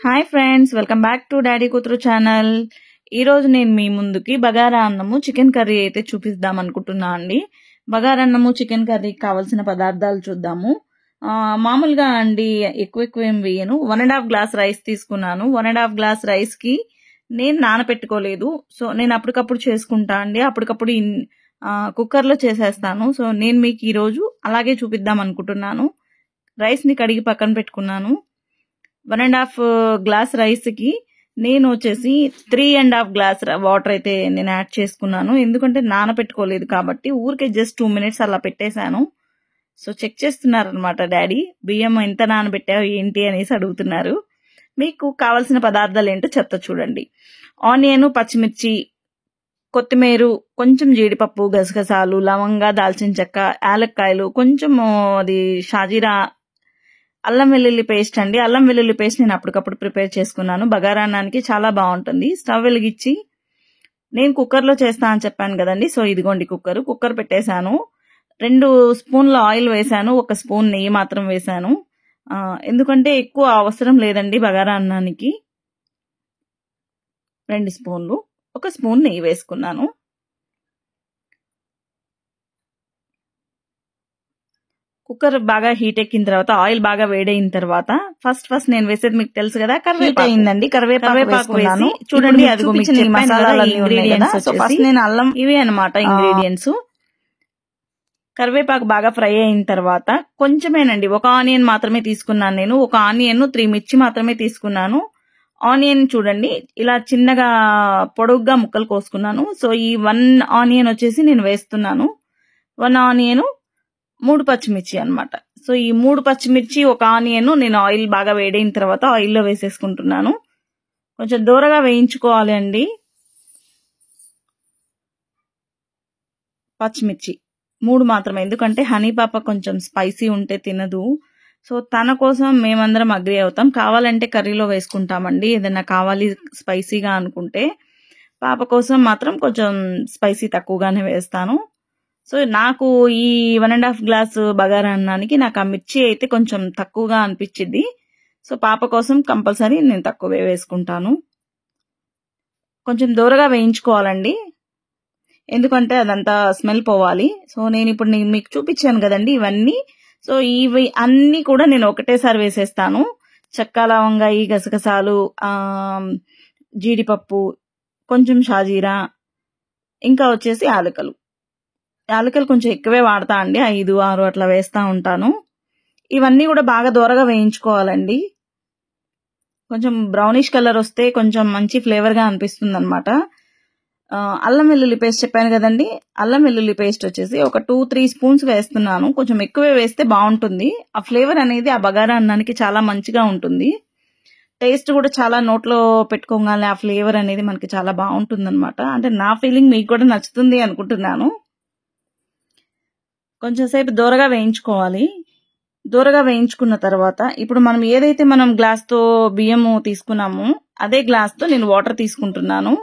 Hi friends, welcome back to daddy కూతురు channel. ఈరోజు నేను మీ ముందుకి బగారా అన్నము చికెన్ కర్రీ అయితే చూపిద్దాం అనుకుంటున్నా అండి. బగారా అన్నము చికెన్ కర్రీకి కావాల్సిన పదార్థాలు చూద్దాము. మామూలుగా అండి ఎక్కువ ఏం వేయను. 1.5 గ్లాస్ రైస్ తీసుకున్నాను. 1.5 గ్లాస్ రైస్కి నేను నానపెట్టుకోలేదు. సో నేను అప్పటికప్పుడు చేసుకుంటా అండి. అప్పటికప్పుడు కుక్కర్లో చేసేస్తాను. సో నేను మీకు ఈరోజు అలాగే చూపిద్దాం అనుకుంటున్నాను. రైస్ని కడిగి పక్కన పెట్టుకున్నాను. 1.5 గ్లాస్ రైస్కి నేను వచ్చేసి 3.5 గ్లాస్ వాటర్ అయితే నేను యాడ్ చేసుకున్నాను. ఎందుకంటే నానపెట్టుకోలేదు కాబట్టి ఊరికే జస్ట్ 2 మినిట్స్ అలా పెట్టేశాను. సో చెక్ చేస్తున్నారనమాట డాడీ, బియ్యం ఎంత నానబెట్టావు ఏంటి అనేసి అడుగుతున్నారు. మీకు కావాల్సిన పదార్థాలు ఏంటో చెప్తా చూడండి. ఆనియన్, పచ్చిమిర్చి, కొత్తిమీర, కొంచెం జీడిపప్పు, గసగసాలు, లవంగా, దాల్చిన చెక్క, యాలక్కాయలు, కొంచెం అది షాజీరా, అల్లం వెల్లుల్లి పేస్ట్ అండి. అల్లం వెల్లుల్లి పేస్ట్ నేను అప్పటికప్పుడు ప్రిపేర్ చేసుకున్నాను. బగారా అన్నానికి చాలా బాగుంటుంది. స్టవ్ వెలిగించి నేను కుక్కర్లో చేస్తా అని చెప్పాను కదండి. సో ఇదిగోండి కుక్కర్ పెట్టేశాను. 2 స్పూన్ల ఆయిల్ వేశాను. 1 స్పూన్ నెయ్యి మాత్రం వేశాను. ఎందుకంటే ఎక్కువ అవసరం లేదండి బగారా అన్నానికి. 2 స్పూన్లు, 1 స్పూన్ నెయ్యి వేసుకున్నాను. కుక్కర్ బాగా హీట్ ఎక్కిన తర్వాత, ఆయిల్ బాగా వేడైన తర్వాత ఫస్ట్ నేను వేసేది మీకు తెలుసు కదా, కరివేపాకు అయిందండి. కరివేపాకు వేసి చూడండి, అదిగో ఇంగ్రీడియంట్స్. ఫస్ట్ నేను అల్లం, ఇవి అన్నమాట ఇంగ్రీడియంట్స్. కరివేపాకు బాగా ఫ్రై అయిన తర్వాత కొంచెమేనండి, 1 ఆనియన్ మాత్రమే తీసుకున్నాను నేను. 1 ఆనియన్, 3 మిర్చి మాత్రమే తీసుకున్నాను. ఆనియన్ చూడండి ఇలా చిన్నగా పొడుగ్గా ముక్కలు కోసుకున్నాను. సో ఈ 1 ఆనియన్ వచ్చేసి నేను వేస్తున్నాను. 1 ఆనియన్, 3 పచ్చిమిర్చి అన్నమాట. సో ఈ 3 పచ్చిమిర్చి, 1 ఆనియన్ నేను ఆయిల్ బాగా వేడైన తర్వాత ఆయిల్లో వేసేసుకుంటున్నాను. కొంచెం దూరగా వేయించుకోవాలి అండి. పచ్చిమిర్చి 3 మాత్రమే, ఎందుకంటే హనీ పాప కొంచెం స్పైసీ ఉంటే తినదు. సో తన కోసం మేమందరం అగ్రి అవుతాం. కావాలంటే కర్రీలో వేసుకుంటామండి, ఏదైనా కావాలి స్పైసీగా అనుకుంటే. పాప కోసం మాత్రం కొంచెం స్పైసీ తక్కువగానే వేస్తాను. సో నాకు ఈ 1.5 గ్లాస్ బగారా అన్నానికి నాకు ఆ మిర్చి అయితే కొంచెం తక్కువగా అనిపించింది. సో పాప కోసం కంపల్సరీ నేను తక్కువే వేసుకుంటాను. కొంచెం దూరగా వేయించుకోవాలండి, ఎందుకంటే అదంతా స్మెల్ పోవాలి. సో నేను ఇప్పుడు మీకు చూపించాను కదండి ఇవన్నీ. సో ఇవి అన్నీ కూడా నేను ఒకటేసారి వేసేస్తాను. చెక్క, లవంగాయి, గసగసాలు, జీడిపప్పు, కొంచెం షాజీరా, ఇంకా వచ్చేసి యాలకులు కొంచెం ఎక్కువే వాడతా అండి. 5, 6 అట్లా వేస్తా ఉంటాను. ఇవన్నీ కూడా బాగా దూరగా వేయించుకోవాలండి. కొంచెం బ్రౌనిష్ కలర్ వస్తే కొంచెం మంచి ఫ్లేవర్ గా అనిపిస్తుంది అనమాట. అల్లం వెల్లుల్లి పేస్ట్ చెప్పాను కదండి. అల్లం వెల్లుల్లి పేస్ట్ వచ్చేసి ఒక 2-3 స్పూన్స్ వేస్తున్నాను. కొంచెం ఎక్కువే వేస్తే బాగుంటుంది. ఆ ఫ్లేవర్ అనేది ఆ బగారా అన్నానికి చాలా మంచిగా ఉంటుంది. టేస్ట్ కూడా చాలా నోట్లో పెట్టుకోగానే ఆ ఫ్లేవర్ అనేది మనకి చాలా బాగుంటుంది అనమాట. అంటే నా ఫీలింగ్ మీకు కూడా నచ్చుతుంది అనుకుంటున్నాను. కొంచెం సేపు దూరగా వేయించుకోవాలి. దూరగా వేయించుకున్న తర్వాత ఇప్పుడు మనం ఏదైతే మనం గ్లాస్తో బియ్యము తీసుకున్నామో అదే గ్లాస్తో నేను వాటర్ తీసుకుంటున్నాను.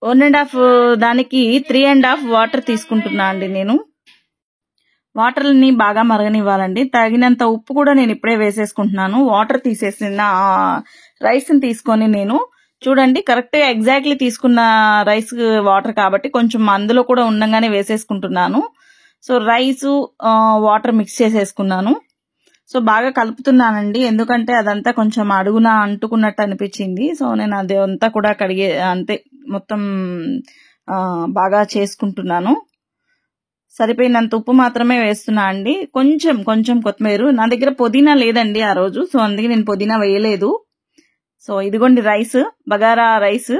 1.5 దానికి 3.5 వాటర్ తీసుకుంటున్నా అండి నేను. వాటర్ని బాగా మరగనివ్వాలండి. తగినంత ఉప్పు కూడా నేను ఇప్పుడే వేసేసుకుంటున్నాను. వాటర్ తీసేసిన రైస్ని తీసుకొని నేను చూడండి కరెక్ట్గా ఎగ్జాక్ట్లీ తీసుకున్న రైస్ వాటర్ కాబట్టి కొంచెం అందులో కూడా ఉండగానే వేసేసుకుంటున్నాను. సో రైసు, వాటర్ మిక్స్ చేసేసుకున్నాను. సో బాగా కలుపుతున్నానండి, ఎందుకంటే అదంతా కొంచెం అడుగున అంటుకున్నట్టు అనిపించింది. సో నేను అది అంతా కూడా అంతే మొత్తం బాగా చేసుకుంటున్నాను. సరిపోయినంత ఉప్పు మాత్రమే వేస్తున్నా అండి. కొంచెం కొత్తిమీర, నా దగ్గర పుదీనా లేదండి ఆ రోజు, సో అందుకే నేను పుదీనా వేయలేదు. సో ఇదిగోండి రైస్, బగారా రైస్.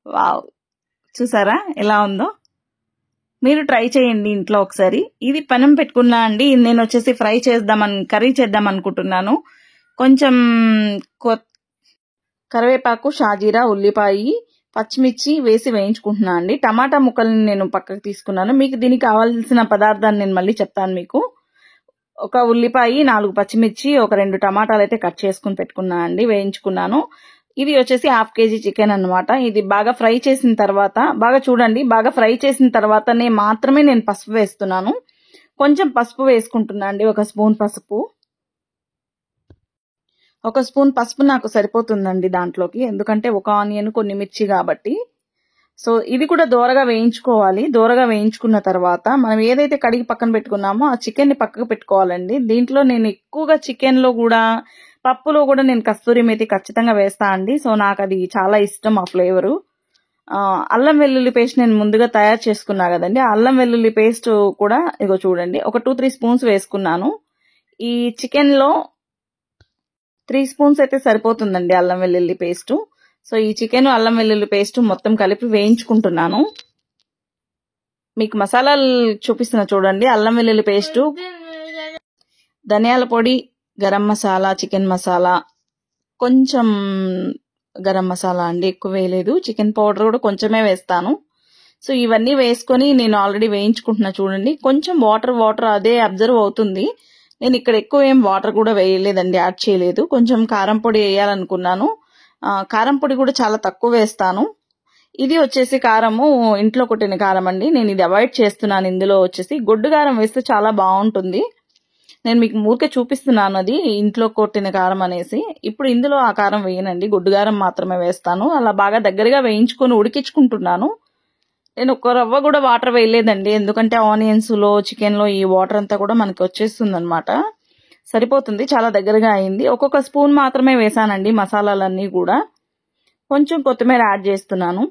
వావ్, చూసారా ఎలా ఉందో? మీరు ట్రై చేయండి ఇంట్లో ఒకసారి. ఇది పెనం పెట్టుకున్నా అండి. నేను వచ్చేసి కర్రీ చేద్దాం అనుకుంటున్నాను. కొంచెం కరివేపాకు, షాజీరా, ఉల్లిపాయ, పచ్చిమిర్చి వేసి వేయించుకుంటున్నా అండి. టమాటా ముక్కల్ని నేను పక్కకు తీసుకున్నాను. మీకు దీనికి కావాల్సిన పదార్థాన్ని నేను మళ్ళీ చెప్తాను మీకు. 1 ఉల్లిపాయ, 4 పచ్చిమిర్చి, 2 టమాటాలు అయితే కట్ చేసుకుని పెట్టుకున్నా అండి, వేయించుకున్నాను. ఇది వచ్చేసి 1/2 కేజీ చికెన్ అన్నమాట. ఇది బాగా ఫ్రై చేసిన తర్వాత, బాగా చూడండి, బాగా ఫ్రై చేసిన తర్వాతనే మాత్రమే నేను పసుపు వేస్తున్నాను. కొంచెం పసుపు వేసుకుంటున్నా అండి, 1 స్పూన్ పసుపు. ఒక స్పూన్ పసుపు నాకు సరిపోతుందండి దాంట్లోకి, ఎందుకంటే ఒక ఆనియన్ కొన్ని మిర్చి కాబట్టి. సో ఇది కూడా దోరగా వేయించుకోవాలి. దోరగా వేయించుకున్న తర్వాత మనం ఏదైతే కడిగి పక్కన పెట్టుకున్నామో ఆ చికెన్ ని పక్కకు పెట్టుకోవాలండి. దీంట్లో నేను ఎక్కువగా చికెన్ లో కూడా పప్పులో కూడా నేను కస్తూరి మేతి ఖచ్చితంగా వేస్తా అండి. సో నాకు అది చాలా ఇష్టం ఆ ఫ్లేవరు. అల్లం వెల్లుల్లి పేస్ట్ నేను ముందుగా తయారు చేసుకున్నా కదండి. అల్లం వెల్లుల్లి పేస్ట్ కూడా ఇగో చూడండి ఒక 2-3 స్పూన్స్ వేసుకున్నాను. ఈ చికెన్ లో 3 స్పూన్స్ అయితే సరిపోతుందండి అల్లం వెల్లుల్లి పేస్ట్. సో ఈ చికెన్ అల్లం వెల్లుల్లి పేస్ట్ మొత్తం కలిపి వేయించుకుంటున్నాను. మీకు మసాలాలు చూపిస్తున్నా చూడండి. అల్లం వెల్లుల్లి పేస్ట్, ధనియాల పొడి, గరం మసాలా, చికెన్ మసాలా, కొంచెం గరం మసాలా అండి, ఎక్కువ వేయలేదు. చికెన్ పౌడర్ కూడా కొంచెమే వేస్తాను. సో ఇవన్నీ వేసుకొని నేను ఆల్రెడీ వేయించుకుంటున్నా చూడండి. కొంచెం వాటర్ అదే అబ్జర్వ్ అవుతుంది. నేను ఇక్కడ ఎక్కువ ఏం వాటర్ కూడా వేయలేదండి, యాడ్ చేయలేదు. కొంచెం కారం పొడి వేయాలనుకున్నాను. కారం పొడి కూడా చాలా తక్కువ వేస్తాను. ఇది వచ్చేసి కారము ఇంట్లో కొట్టిన కారం అండి. నేను ఇది అవాయిడ్ చేస్తున్నాను. ఇందులో వచ్చేసి గొడ్డు కారం వేస్తే చాలా బాగుంటుంది. నేను మీకు ఊరికే చూపిస్తున్నాను అది ఇంట్లో కొట్టిన కారం అనేసి. ఇప్పుడు ఇందులో ఆ కారం వేయనండి, గొడ్డు కారం మాత్రమే వేస్తాను. అలా బాగా దగ్గరగా వేయించుకొని ఉడికించుకుంటున్నాను. నేను ఒక్క రవ్వ కూడా వాటర్ వేయలేదండి, ఎందుకంటే ఆనియన్స్ లో చికెన్ లో ఈ వాటర్ అంతా కూడా మనకి వచ్చేస్తుంది అనమాట. సరిపోతుంది, చాలా దగ్గరగా అయింది. ఒక్కొక్క స్పూన్ మాత్రమే వేసానండి మసాలాలన్నీ కూడా. కొంచెం కొత్తిమీర యాడ్ చేస్తున్నాను.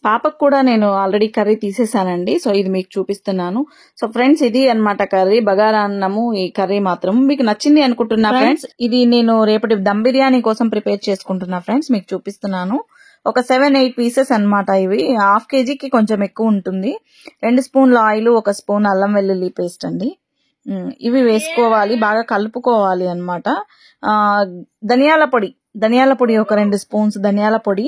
పాపకు కూడా నేను ఆల్రెడీ కర్రీ తీసేసానండి. సో ఇది మీకు చూపిస్తున్నాను. సో ఫ్రెండ్స్ ఇది అన్నమాట కర్రీ, బగారా అన్నము. ఈ కర్రీ మాత్రం మీకు నచ్చింది అనుకుంటున్నా ఫ్రెండ్స్. ఇది నేను రేపటి దమ్ బిర్యానీ కోసం ప్రిపేర్ చేసుకుంటున్నా ఫ్రెండ్స్. మీకు చూపిస్తున్నాను. ఒక 7-8 పీసెస్ అన్నమాట. ఇవి హాఫ్ కేజీకి కొంచెం ఎక్కువ ఉంటుంది. 2 స్పూన్ల ఆయిల్, 1 స్పూన్ అల్లం వెల్లుల్లి పేస్ట్ అండి. ఇవి వేసుకోవాలి, బాగా కలుపుకోవాలి అన్నమాట. ధనియాల పొడి ఒక 2 స్పూన్స్ ధనియాల పొడి,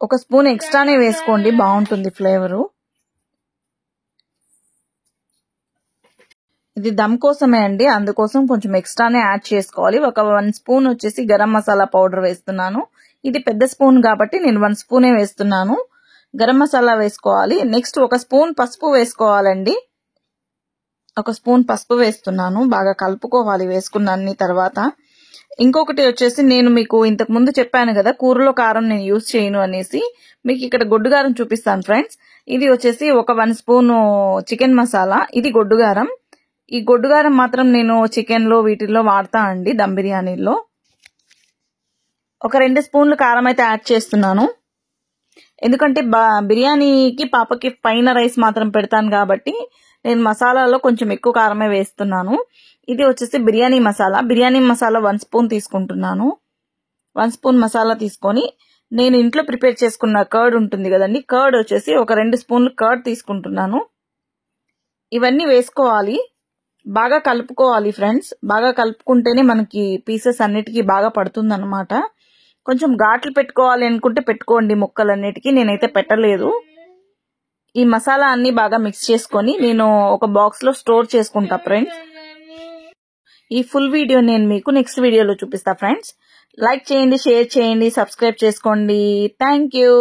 1 స్పూన్ ఎక్స్ట్రానే వేసుకోండి, బాగుంటుంది ఫ్లేవరు. ఇది దమ్ కోసమే అండి, అందుకోసం కొంచెం ఎక్స్ట్రానే యాడ్ చేసుకోవాలి. ఒక 1 స్పూన్ వచ్చేసి గరం మసాలా పౌడర్ వేస్తున్నాను. ఇది పెద్ద స్పూన్ కాబట్టి నేను 1 స్పూనే వేస్తున్నాను. గరం మసాలా వేసుకోవాలి. నెక్స్ట్ 1 స్పూన్ పసుపు వేసుకోవాలండి. 1 స్పూన్ పసుపు వేస్తున్నాను. బాగా కలుపుకోవాలి వేసుకున్న అన్ని తర్వాత. ఇంకొకటి వచ్చేసి నేను మీకు ఇంతకు ముందు చెప్పాను కదా కూరలో కారం నేను యూజ్ చేయను అనేసి. మీకు ఇక్కడ గొడ్డు కారం చూపిస్తాను ఫ్రెండ్స్. ఇది వచ్చేసి ఒక 1 స్పూన్ చికెన్ మసాలా. ఇది గొడ్డు కారం. ఈ గొడ్డు కారం మాత్రం నేను చికెన్ లో వీటిల్లో వాడతా అండి, దమ్ బిర్యానీలో. ఒక 2 స్పూన్లు కారం అయితే యాడ్ చేస్తున్నాను, ఎందుకంటే బిర్యానీకి పాపకి పైన రైస్ మాత్రం పెడతాను కాబట్టి నేను మసాలాలో కొంచెం ఎక్కువ కారమే వేస్తున్నాను. ఇది వచ్చేసి బిర్యానీ మసాలా. 1 స్పూన్ తీసుకుంటున్నాను. 1 స్పూన్ మసాలా తీసుకొని నేను ఇంట్లో ప్రిపేర్ చేసుకున్న కర్డ్ ఉంటుంది కదండి, కర్డ్ వచ్చేసి ఒక 2 స్పూన్లు కర్డ్ తీసుకుంటున్నాను. ఇవన్నీ వేసుకోవాలి, బాగా కలుపుకోవాలి ఫ్రెండ్స్. బాగా కలుపుకుంటేనే మనకి పీసెస్ అన్నిటికీ బాగా పడుతుంది అనమాట. కొంచెం ఘాట్లు పెట్టుకోవాలి అనుకుంటే పెట్టుకోండి ముక్కలన్నిటికీ, నేనైతే పెట్టలేదు. ఈ మసాలా అన్ని బాగా మిక్స్ చేసుకొని నేను ఒక బాక్స్ లో స్టోర్ చేసుకుంటా ఫ్రెండ్స్. ఈ ఫుల్ వీడియో నేను మీకు నెక్స్ట్ వీడియోలో చూపిస్తా ఫ్రెండ్స్. లైక్ చేయండి, షేర్ చేయండి, సబ్స్క్రైబ్ చేసుకోండి. Thank you.